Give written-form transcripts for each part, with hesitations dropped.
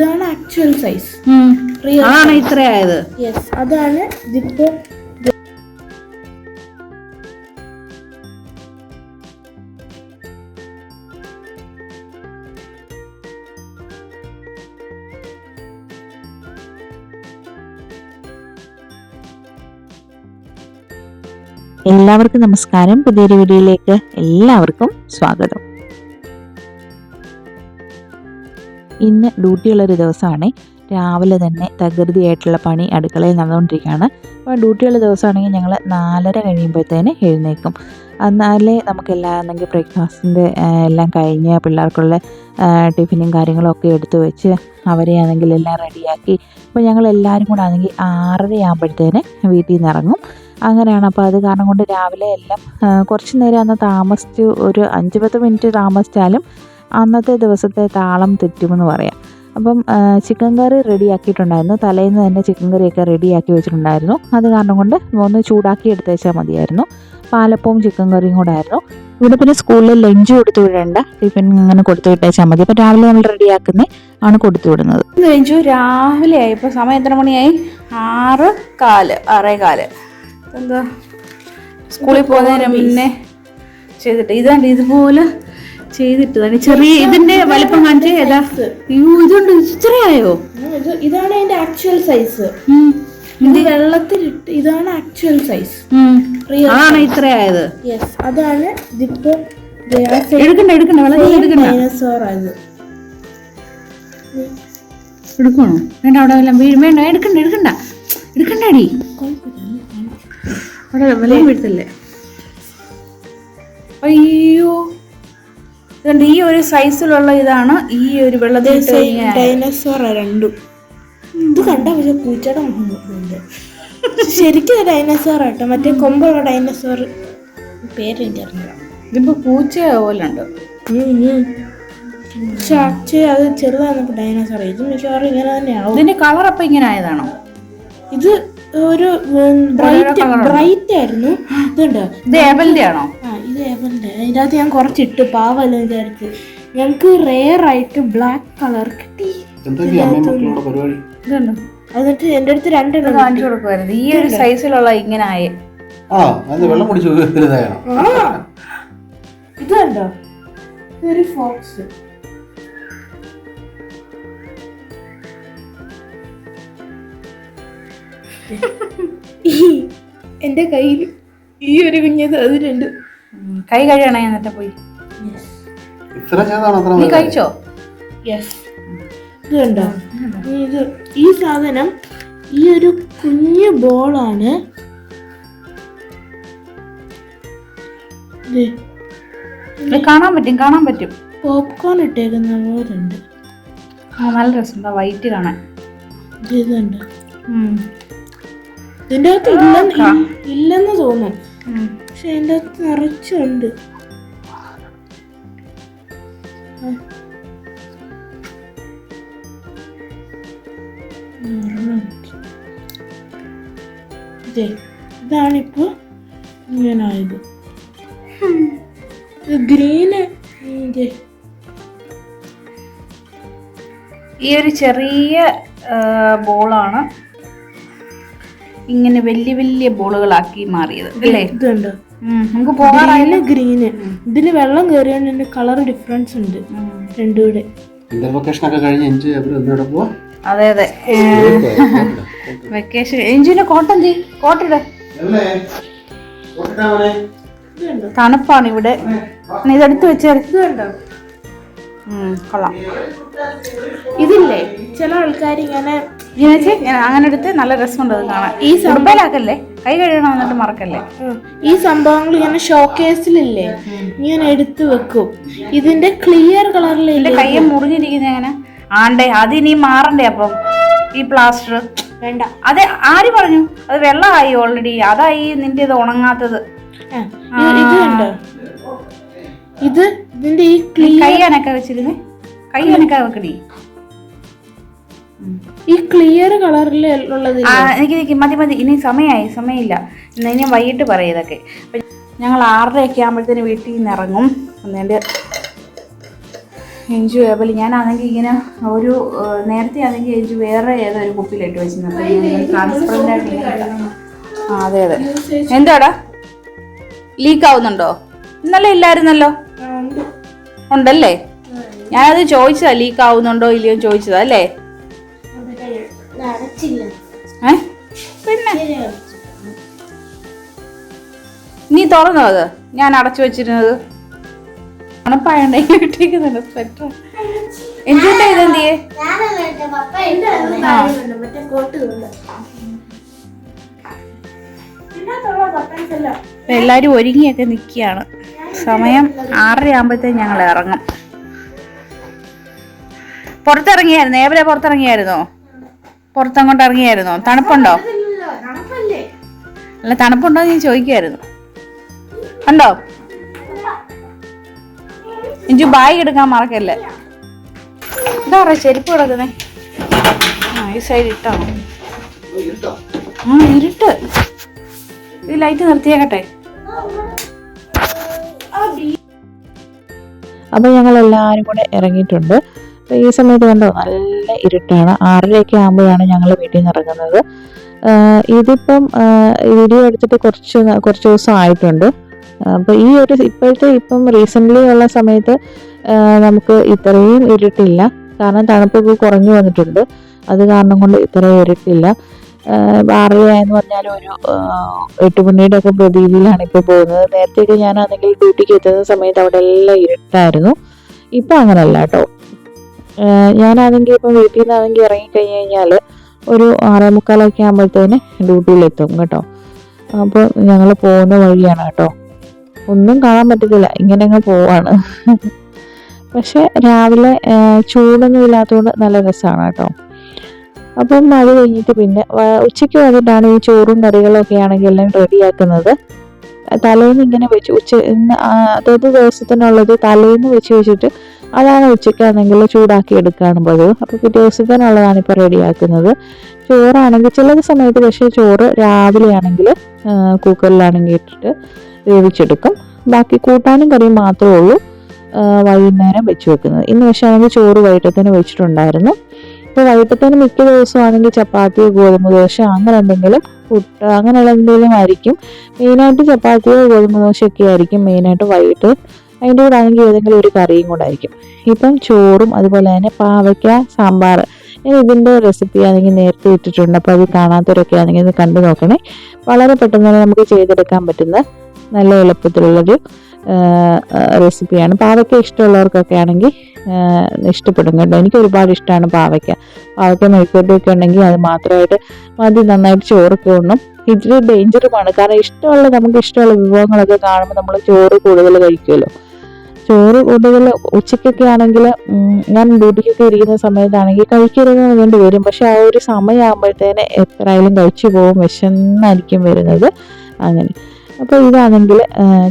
ഇതാണ് actual size. അതാണ് ഇത്രയായത്. Yes, അതാണ് ഇതിപ്പോ. എല്ലാവർക്കും നമസ്കാരം. പുതിയൊരു വീഡിയോയിലേക്ക് എല്ലാവർക്കും സ്വാഗതം. ഇന്ന് ഡ്യൂട്ടിയുള്ളൊരു ദിവസമാണ്. രാവിലെ തന്നെ തകൃതിയായിട്ടുള്ള പണി അടുക്കളയിൽ നടന്നുകൊണ്ടിരിക്കുകയാണ്. അപ്പോൾ ഡ്യൂട്ടിയുള്ള ദിവസമാണെങ്കിൽ ഞങ്ങൾ 4:30 കഴിയുമ്പോഴത്തേന് എഴുന്നേൽക്കും. എന്നാലേ നമുക്കെല്ലാമെങ്കിൽ ബ്രേക്ക്ഫാസ്റ്റിൻ്റെ എല്ലാം കഴിഞ്ഞ് പിള്ളേർക്കുള്ള ടിഫിനും കാര്യങ്ങളും ഒക്കെ എടുത്തു വെച്ച് അവരെ ആണെങ്കിൽ എല്ലാം റെഡിയാക്കി. അപ്പോൾ ഞങ്ങളെല്ലാവരും കൂടെ ആണെങ്കിൽ 6:30 ആകുമ്പോഴത്തേന് വീട്ടിൽ നിന്ന് ഇറങ്ങും. അങ്ങനെയാണ്. അപ്പോൾ അത് കാരണം കൊണ്ട് രാവിലെ എല്ലാം കുറച്ച് നേരം അന്ന് താമസിച്ച് ഒരു 5-10 മിനിറ്റ് താമസിച്ചാലും അന്നത്തെ ദിവസത്തെ താളം തെറ്റുമെന്ന് പറയാം. അപ്പം ചിക്കൻ കറി റെഡിയാക്കിയിട്ടുണ്ടായിരുന്നു. തലേന്ന് തന്നെ ചിക്കൻ കറിയൊക്കെ റെഡിയാക്കി വെച്ചിട്ടുണ്ടായിരുന്നു. അത് കാരണം കൊണ്ട് ഒന്ന് ചൂടാക്കി എടുത്ത് വെച്ചാൽ മതിയായിരുന്നു. പാലപ്പവും ചിക്കൻ കറിയും കൂടെ ആയിരുന്നു. ഇവിടെ പിന്നെ സ്കൂളിൽ ലഞ്ച് കൊടുത്തു വിടേണ്ട, ടിഫിൻ അങ്ങനെ കൊടുത്തു വിട്ടേച്ചാൽ മതി. അപ്പം രാവിലെ നമ്മൾ റെഡിയാക്കുന്നേ ആണ് കൊടുത്തു വിടുന്നത്. ലഞ്ചു രാവിലെ ആയി. ഇപ്പോൾ സമയം എത്ര മണിയായി? 6:15. എന്താ സ്കൂളിൽ പോകുന്നതിന് മുന്നേ ചെയ്തിട്ട് ഇതാണ്ട് ഇതുപോലെ ചെയ്തിട്ട് ചെറിയ ഇതിന്റെ വലിപ്പം കാണിച്ച് ഇതുണ്ട്. ഇത്രയായോ? ഇതാണ് അതിന്റെ ആക്ച്വൽ സൈസ്. ഇത് വെള്ളത്തിലിട്ട് ഇതാണ് ആക്ച്വൽ സൈസ്. അതാണ് ഇത്രയായത്. യെസ്, അതാണ് ഇതിപ്പോ. എടുക്കണ്ട ഡൈനോസോർ ആയത്. എടുക്കണോ? വേണ്ട, അവിടെ എല്ലാം വീഴും. വേണ്ട, എടുക്കണ്ടടി. അവിടെ വെള്ളം വീഴ്ത്തല്ലേ. അയ്യോ, ഇതുണ്ട്. ഈ ഒരു സൈസിലുള്ള ഇതാണ് ഈ ഒരു വെള്ളത്തിൽ ഡൈനോസോർ രണ്ടും. ഇത് കണ്ടാ പക്ഷെ പൂച്ചയുടെ മുഖമുണ്ട്. ശരിക്കും ഡൈനോസോർ ആട്ടോ, മറ്റേ കൊമ്പുള്ള ഡൈനോസോർ. പേരെനിക്കറിയില്ല. ഇതിപ്പോ പൂച്ച പോലെ ഉണ്ട്. പക്ഷെ ആക്ച്വലി അത് ചെറുതാണ് ഡൈനോസോർ. ഇത് മിക്കവാറും ഇങ്ങനെ തന്നെയാവും. ഇതിന്റെ കളർ അപ്പൊ ഇങ്ങനെ ആയതാണോ? ഇത് ഒരു ബ്രൈറ്റ് ആയിരുന്നു. ഇതുണ്ടോ? ഇത് ഏബലിന്റെ ആണോ? ഇത് ഏബലിന്റെ. അതിൻ്റെ അകത്ത് ഞാൻ കുറച്ചിട്ട് പാവല്ല വിചാരിച്ച്. ഞങ്ങക്ക് റെയർ ആയിട്ട് ബ്ലാക്ക് കളർ കിട്ടി. എന്നിട്ട് എന്റെ അടുത്ത് 2 കാണിച്ചു കൊടുക്കുമായിരുന്നു. ഈ ഒരു സൈസിലുള്ള ഇങ്ങനെ ആയേ. ഇത് കണ്ടോ? ഇതൊരു ഫോക്സ്. എന്റെ കയ്യിൽ ഈ ഒരു കുഞ്ഞത് അതിലുണ്ട്. കൈ കഴിയണേ എന്നിട്ട് പോയി. നീ കഴിച്ചോ? യെസ്. ഇത് കണ്ടോ? ഈ സാധനം ഈ ഒരു കുഞ്ഞു ബോളാണ്. കാണാൻ പറ്റും. പോപ്കോൺ ഇട്ടേക്കുന്ന പോലെ ഉണ്ട്. നല്ല രസം. വൈറ്റ് കാണാൻ. ഇതുണ്ട്. ഇതിന്റെ അകത്ത് ഇല്ലെന്ന് തോന്നും, പക്ഷെ അതിന്റെ അകത്ത് നിറച്ചുണ്ട്. ഇതാണിപ്പോ ഇങ്ങനായത്. ഗ്രീന്. ഈ ഒരു ചെറിയ ബോളാണ് ഇങ്ങനെ വലിയ വലിയ ബോളുകളാക്കി മാറിയത് അല്ലേ? ഇതുണ്ട്. നമുക്ക് പോകാറായില്ല. ഗ്രീന്. ഇതിന് വെള്ളം കയറിയോണ്ട് കളർ ഡിഫറൻസ് ഉണ്ട് രണ്ടും കൂടെ. അതെ അതെ, വെക്കേഷൻ. എഞ്ചിന് കോട്ടിട. തണുപ്പാണ് ഇവിടെ. ഇതെടുത്ത് വെച്ചോ. കൊള്ളാം. ഇതില്ലേ ചില ആൾക്കാർ ഇങ്ങനെ അങ്ങനെ എടുത്ത് നല്ല രസമുണ്ട് അത് കാണാൻ. ഈ സംഭവലാക്കല്ലേ, കൈ കഴുകണം എന്നിട്ട് മറക്കല്ലേ. ഈ സംഭവങ്ങൾ ഇങ്ങനെ ഷോക്കേസിലില്ലേ ഇങ്ങനെ എടുത്തു വെക്കും. ഇതിന്റെ ക്ലിയർ കളറിലെ കയ്യെ മുറിഞ്ഞിരിക്കുന്ന എങ്ങനെ ആണ്ടേ, അത് ഇനി മാറണ്ടേ? അപ്പം ഈ പ്ലാസ്റ്റർ വേണ്ട. അതെ, ആര് പറഞ്ഞു? അത് വെള്ളമായി ഓൾറെഡി. അതായി നിന്റെ ഇത് ഉണങ്ങാത്തത്. ഇത് കണ്ടോ? ഇത് ഇതിന്റെ ഈ കൈ അനക്ക വെച്ചിരുന്നേ. കൈ അനക്ക വെക്കണേ. ഈ ക്ലിയർ കളറിലുള്ളത് എനിക്ക് മതി. ഇനി സമയമില്ല. ഇനി വൈകിട്ട് പറയും ഇതൊക്കെ. ഞങ്ങൾ 6:30 ആകുമ്പോഴത്തേന് വീട്ടിൽ നിന്ന് ഇറങ്ങും. എന്നിട്ട് എഞ്ചു ഏബിൾ ഞാനാണെങ്കിൽ ഇങ്ങനെ ഒരു നേരത്തെ ആണെങ്കിൽ എഞ്ചു വേറെ ഏതൊരു കുപ്പിയിലിട്ട് വെച്ചിരുന്നു. ട്രാൻസ്പെറൻ്റ് ആയിട്ട്. ആ അതെ അതെ. എന്താടാ ലീക്ക് ആവുന്നുണ്ടോ? ഇന്നലെ ഇല്ലായിരുന്നല്ലോ. ഉണ്ടല്ലേ? ഞാനത് ചോദിച്ചതാ, ലീക്ക് ആവുന്നുണ്ടോ ഇല്ലയോ ചോദിച്ചതാ അല്ലേ? പിന്നെ നീ തുറന്നോ അത്? ഞാൻ അടച്ചു വെച്ചിരുന്നത് തണുപ്പായോണ്ടേക്കുന്നുണ്ട് സ്വെറ്റർ. എന്തിന്റെ ഇതെന്തിയേ? എല്ലാരും ഒരുങ്ങിയൊക്കെ നിക്കുകയാണ്. സമയം 6:30 ആകുമ്പോഴത്തേക്ക് ഞങ്ങൾ ഇറങ്ങും. പുറത്തിറങ്ങിയായിരുന്നോ? എവിടെ പുറത്തിറങ്ങിയായിരുന്നോ? പുറത്തങ്ങോട്ട് ഇറങ്ങിയായിരുന്നോ? തണുപ്പുണ്ടോ? അല്ല തണുപ്പുണ്ടോ എന്ന് ഞാൻ ചോദിക്കുമായിരുന്നു. ഉണ്ടോ? ഇഞ്ചു ബാഗ് എടുക്കാൻ മറക്കല്ലേ. എന്താ പറയാ ചെരുപ്പ് കിടക്കുന്നേ? ഈ സൈഡ് ഇട്ടോ? ഇരുട്ട്. ഈ ലൈറ്റ് നിർത്തിയേക്കട്ടെ. അപ്പോൾ ഞങ്ങൾ എല്ലാവരും കൂടെ ഇറങ്ങിയിട്ടുണ്ട്. അപ്പോൾ ഈ സമയത്ത് കണ്ടോ നല്ല ഇരുട്ടാണ്. 6:30 ആകുമ്പോഴാണ് ഞങ്ങൾ വീട്ടിൽ നിന്ന് ഇറങ്ങുന്നത്. ഇതിപ്പം വീഡിയോ എടുത്തിട്ട് കുറച്ച് ദിവസം ആയിട്ടുണ്ട്. അപ്പോൾ ഈ ഒരു ഇപ്പം റീസെൻ്റ്ലി ഉള്ള സമയത്ത് നമുക്ക് ഇത്രയും ഇരുട്ടില്ല. കാരണം തണുപ്പൊക്കെ കുറഞ്ഞു വന്നിട്ടുണ്ട്. അത് കാരണം കൊണ്ട് ഇത്രയും ഇരുട്ടില്ല. 6:30 എന്ന് പറഞ്ഞാൽ ഒരു 8 മണിയുടെ ഒക്കെ പ്രതീതിയിലാണ് ഇപ്പോൾ പോകുന്നത്. നേരത്തെയൊക്കെ ഞാനാണെങ്കിൽ ഡ്യൂട്ടിക്ക് എത്തുന്ന സമയത്ത് അവിടെ എല്ലാം ഇരുട്ടായിരുന്നു. ഇപ്പം അങ്ങനെയല്ല കേട്ടോ. ഞാനാണെങ്കിൽ ഇപ്പം വീട്ടിൽ നിന്നാണെങ്കിൽ ഇറങ്ങിക്കഴിഞ്ഞ് കഴിഞ്ഞാൽ ഒരു 6:45 ആകുമ്പോഴത്തേന് ഡ്യൂട്ടിയിലെത്തും കേട്ടോ. അപ്പോൾ ഞങ്ങൾ പോകുന്ന വഴിയാണ് കേട്ടോ. ഒന്നും കാണാൻ പറ്റത്തില്ല, ഇങ്ങനെ അങ്ങ് പോവാണ്. പക്ഷെ രാവിലെ ചൂടൊന്നും ഇല്ലാത്തതുകൊണ്ട് നല്ല രസമാണ് കേട്ടോ. അപ്പം അത് കഴിഞ്ഞിട്ട് പിന്നെ ഉച്ചയ്ക്ക് വന്നിട്ടാണ് ഈ ചോറും കറികളും ഒക്കെ ആണെങ്കിൽ എല്ലാം റെഡിയാക്കുന്നത്. തലേന്ന് ഇങ്ങനെ വെച്ച് അതായത് ദിവസത്തിനുള്ളത് തലേന്ന് വെച്ചിട്ട് അതാണ് ഉച്ചയ്ക്കാണെങ്കിൽ ചൂടാക്കി എടുക്കുകയാണ് പതിവ്. അപ്പോൾ പിറ്റേ ദിവസത്തിനുള്ളതാണ് ഇപ്പോൾ റെഡിയാക്കുന്നത്. ചോറാണെങ്കിൽ ചില സമയത്ത് പക്ഷേ ചോറ് രാവിലെ ആണെങ്കിൽ കുക്കറിലാണെങ്കിൽ ഇട്ടിട്ട് വേവിച്ചെടുക്കും. ബാക്കി കൂട്ടാനും കറിയും മാത്രമേ ഉള്ളൂ വൈകുന്നേരം വെച്ച് വെക്കുന്നത്. ഇന്ന് പക്ഷേ ആണെങ്കിൽ ചോറ് വൈകിട്ടത്തിന് വെച്ചിട്ടുണ്ടായിരുന്നു. ഇപ്പോൾ വൈകിട്ടത്തിന് മിക്ക ദിവസമാണെങ്കിൽ ചപ്പാത്തി, ഗോതമ്പ് ദോശ അങ്ങനെ എന്തെങ്കിലും, പുട്ട് അങ്ങനെയുള്ള എന്തെങ്കിലും ആയിരിക്കും. മെയിനായിട്ട് ചപ്പാത്തിയോ ഗോതമ്പ് ദോശയൊക്കെ ആയിരിക്കും മെയിനായിട്ട് വൈകിട്ട്. അതിൻ്റെ കൂടെ ആണെങ്കിൽ ഏതെങ്കിലും ഒരു കറിയും കൂടെ ആയിരിക്കും. ഇപ്പം ചോറും അതുപോലെ തന്നെ പാവയ്ക്ക സാമ്പാർ. ഇതിൻ്റെ റെസിപ്പി ആണെങ്കിൽ നേരത്തെ ഇട്ടിട്ടുണ്ട്. അപ്പോൾ അത് കാണാത്തവരൊക്കെ ആണെങ്കിൽ ഇത് കണ്ടു നോക്കണേ. വളരെ പെട്ടെന്ന് തന്നെ നമുക്ക് ചെയ്തെടുക്കാൻ പറ്റുന്ന നല്ല എളുപ്പത്തിലുള്ളൊരു റെസിപ്പിയാണ്. പാവയ്ക്ക ഇഷ്ടമുള്ളവർക്കൊക്കെ ആണെങ്കിൽ ഇഷ്ടപ്പെടും കേട്ടോ. എനിക്ക് ഒരുപാട് ഇഷ്ടമാണ് പാവയ്ക്ക മെഴുക്കുവരട്ടിയൊക്കെ ഉണ്ടെങ്കിൽ അത് മാത്രമായിട്ട് മതി. നന്നായിട്ട് ചോറൊക്കെ ഉണ്ണും. ഇച്ചിരി ഡേഞ്ചറുമാണ്. കാരണം നമുക്ക് ഇഷ്ടമുള്ള വിഭവങ്ങളൊക്കെ കാണുമ്പോൾ നമ്മൾ ചോറ് കൂടുതൽ കഴിക്കുമല്ലോ. ചോറ് കൂടുതൽ ഉച്ചയ്ക്കൊക്കെ ആണെങ്കിൽ ഞാൻ ഡ്യൂട്ടിക്കൊക്കെ ഇരിക്കുന്ന സമയത്താണെങ്കിൽ കഴിക്കരുതെന്ന് വേണ്ടി വരും. പക്ഷെ ആ ഒരു സമയമാകുമ്പോഴത്തേന് എത്രയായാലും കഴിച്ചു പോകും. വിശന്നായിരിക്കും വരുന്നത്. അങ്ങനെ അപ്പോൾ ഇതാണെങ്കിൽ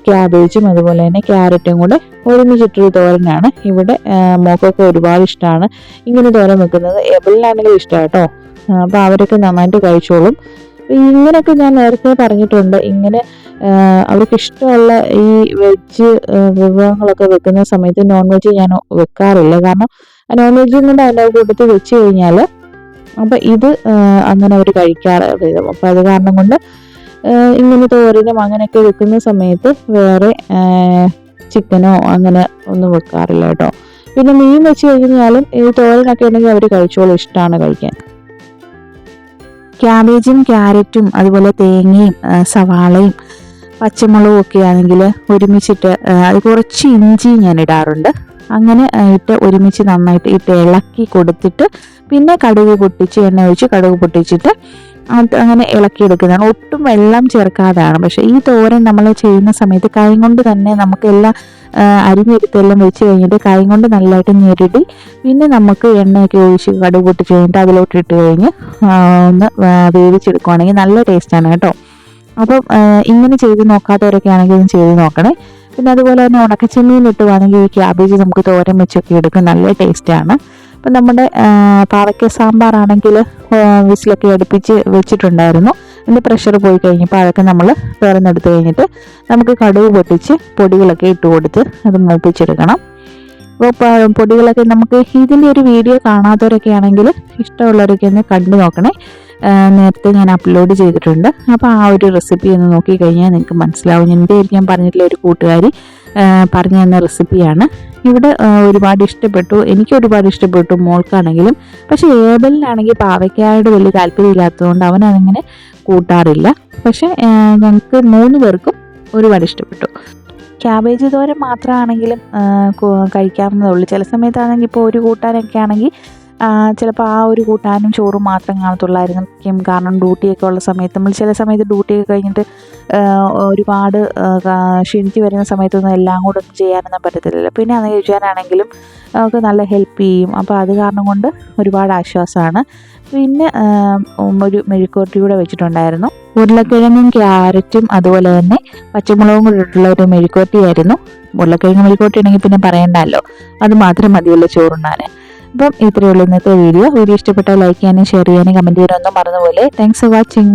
ക്യാബേജും അതുപോലെ തന്നെ ക്യാരറ്റും കൂടെ ഒരുമിച്ചിട്ടൊരു തോരനാണ്. ഇവിടെ മോക്കൊക്കെ ഒരുപാട് ഇഷ്ടമാണ് ഇങ്ങനെ തോരൻ വെക്കുന്നത്. എബിളിനാണെങ്കിൽ ഇഷ്ടമാണ് കേട്ടോ. അപ്പോൾ അവരൊക്കെ നന്നായിട്ട് കഴിച്ചോളും. ഇങ്ങനെയൊക്കെ ഞാൻ നേരത്തെ പറഞ്ഞിട്ടുണ്ട്. ഇങ്ങനെ അവർക്ക് ഇഷ്ടമുള്ള ഈ വെജ് വിഭവങ്ങളൊക്കെ വെക്കുന്ന സമയത്ത് നോൺ വെജ് ഞാൻ വെക്കാറില്ല. കാരണം നോൺ വെജും കൊണ്ട് അതിൻ്റെ കൂട്ടത്തിൽ വെച്ച് കഴിഞ്ഞാൽ അപ്പം ഇത് അങ്ങനെ അവർ കഴിക്കാറ് വരും. അപ്പം അത് കാരണം കൊണ്ട് ഇങ്ങനെ തോരനും അങ്ങനെയൊക്കെ വെക്കുന്ന സമയത്ത് വേറെ ചിക്കനോ അങ്ങനെ ഒന്നും വെക്കാറില്ല കേട്ടോ. പിന്നെ മീൻ വെച്ച് കഴിഞ്ഞാലും ഈ തോരനൊക്കെ ഉണ്ടെങ്കിൽ അവർ കഴിച്ചോളും. ഇഷ്ടമാണ് കഴിക്കാൻ. ക്യാബേജും ക്യാരറ്റും അതുപോലെ തേങ്ങയും സവാളയും പച്ചമുളകും ഒക്കെ ആണെങ്കിൽ ഒരുമിച്ചിട്ട് അത് കുറച്ച് ഇഞ്ചി ഞാൻ ഇടാറുണ്ട്. അങ്ങനെ ഇട്ട് ഒരുമിച്ച് നന്നായിട്ട് ഇട്ട് ഇളക്കി കൊടുത്തിട്ട് പിന്നെ കടുക് പൊട്ടിച്ച് എണ്ണ ഒഴിച്ച് കടുക് പൊട്ടിച്ചിട്ട് അങ്ങനെ ഇളക്കിയെടുക്കുന്നതാണ്. ഒട്ടും വെള്ളം ചേർക്കാതെയാണ്. പക്ഷേ ഈ തോരൻ നമ്മൾ ചെയ്യുന്ന സമയത്ത് കൈ കൊണ്ട് തന്നെ നമുക്കെല്ലാം അരിഞ്ഞെടുത്തെല്ലാം വെച്ച് കഴിഞ്ഞിട്ട് കൈ കൊണ്ട് നല്ലതായിട്ട് ഞെരുടി പിന്നെ നമുക്ക് എണ്ണയൊക്കെ ഒഴിച്ച് കടുക് പൊട്ടിച്ച് കഴിഞ്ഞിട്ട് അതിലോട്ട് ഇട്ട് കഴിഞ്ഞ് ഒന്ന് വേവിച്ചെടുക്കുകയാണെങ്കിൽ നല്ല ടേസ്റ്റാണ് കേട്ടോ. അപ്പം ഇങ്ങനെ ചെയ്ത് നോക്കാത്തവരൊക്കെ ആണെങ്കിൽ ഇത് ചെയ്ത് നോക്കണേ. പിന്നെ അതുപോലെ തന്നെ ഉണക്കച്ചെമ്മീൻ ഇട്ടുവാണെങ്കിൽ ഈ ക്യാബേജ് നമുക്ക് തോരൻ വെച്ചൊക്കെ എടുക്കും. നല്ല ടേസ്റ്റാണ്. അപ്പം നമ്മുടെ പാവയ്ക്ക സാമ്പാറാണെങ്കിൽ വിസിലൊക്കെ അടുപ്പിച്ച് വെച്ചിട്ടുണ്ടായിരുന്നു. അതിൻ്റെ പ്രഷർ പോയി കഴിഞ്ഞപ്പോൾ അതൊക്കെ നമ്മൾ തുറന്നെടുത്ത് കഴിഞ്ഞിട്ട് നമുക്ക് കടുക് പൊട്ടിച്ച് പൊടികളൊക്കെ ഇട്ട് കൊടുത്ത് അത് മൂപ്പിച്ചെടുക്കണം. അപ്പോൾ പൊടികളൊക്കെ നമുക്ക് ഇതിൻ്റെ ഒരു വീഡിയോ കാണാത്തവരൊക്കെ ആണെങ്കിൽ ഇഷ്ടമുള്ളവരൊക്കെ ഒന്ന് കണ്ടു നോക്കണേ. നേരത്തെ ഞാൻ അപ്ലോഡ് ചെയ്തിട്ടുണ്ട്. അപ്പോൾ ആ ഒരു റെസിപ്പി ഒന്ന് നോക്കിക്കഴിഞ്ഞാൽ നിങ്ങൾക്ക് മനസ്സിലാവും. ഞാൻ പറഞ്ഞിട്ടുള്ള ഒരു കൂട്ടുകാരി പറഞ്ഞു തന്ന റെസിപ്പിയാണ്. ഇവിടെ ഒരുപാട് ഇഷ്ടപ്പെട്ടു, എനിക്ക് ഒരുപാട് ഇഷ്ടപ്പെട്ടു, മോൾക്കാണെങ്കിലും. പക്ഷേ ഏബലിനാണെങ്കിൽ പാവയ്ക്കായോട് വലിയ താല്പര്യമില്ലാത്തതുകൊണ്ട് അവനതിങ്ങനെ കൂട്ടാറില്ല. പക്ഷേ ഞങ്ങൾക്ക് 3 പേർക്കും ഒരുപാട് ഇഷ്ടപ്പെട്ടു. ക്യാബേജ് തോരൻ മാത്രമാണെങ്കിലും കഴിക്കാവുന്നതേ ഉള്ളൂ. ചില സമയത്താണെങ്കിൽ ഇപ്പോൾ ഒരു കൂട്ടാനൊക്കെ ആണെങ്കിൽ ചിലപ്പോൾ ആ ഒരു കൂട്ടാനും ചോറും മാത്രം കാണത്തുള്ളായിരിക്കും. കാരണം ഡ്യൂട്ടിയൊക്കെ ഉള്ള സമയത്ത് നമ്മൾ ചില സമയത്ത് ഡ്യൂട്ടിയൊക്കെ കഴിഞ്ഞിട്ട് ഒരുപാട് ക്ഷീണിച്ച് വരുന്ന സമയത്തൊന്നും എല്ലാം കൂടെ ഒന്നും ചെയ്യാനൊന്നും പറ്റത്തില്ലല്ലോ. പിന്നെ അത് കഴിക്കാനാണെങ്കിലും നമുക്ക് നല്ല ഹെൽപ്പ് ചെയ്യും. അപ്പോൾ അത് കാരണം കൊണ്ട് ഒരുപാട് ആശ്വാസമാണ്. പിന്നെ ഒരു മെഴുക്കുവരട്ടി കൂടെ വെച്ചിട്ടുണ്ടായിരുന്നു. ഉരുളക്കിഴങ്ങും ക്യാരറ്റും അതുപോലെ തന്നെ പച്ചമുളകും കൂടെ ഇട്ടുള്ള ഒരു മെഴുക്കുവരട്ടിയായിരുന്നു. ഉരുളക്കിഴങ്ങ് മെഴുക്കുവരട്ടി ഉണ്ടെങ്കിൽ പിന്നെ പറയണ്ടല്ലോ, അത് മാത്രം മതിയല്ലോ ചോറുണ്ണാൻ. അപ്പം ഇത്രയേ ഉള്ളൂ ഇന്നത്തെ വീഡിയോ. ഇഷ്ടപ്പെട്ടാൽ ലൈക്ക് ചെയ്യാനും ഷെയർ ചെയ്യാനും കമൻറ്റ് ചെയ്യാനൊന്നും മറന്നുപോലെ. Thanks for watching.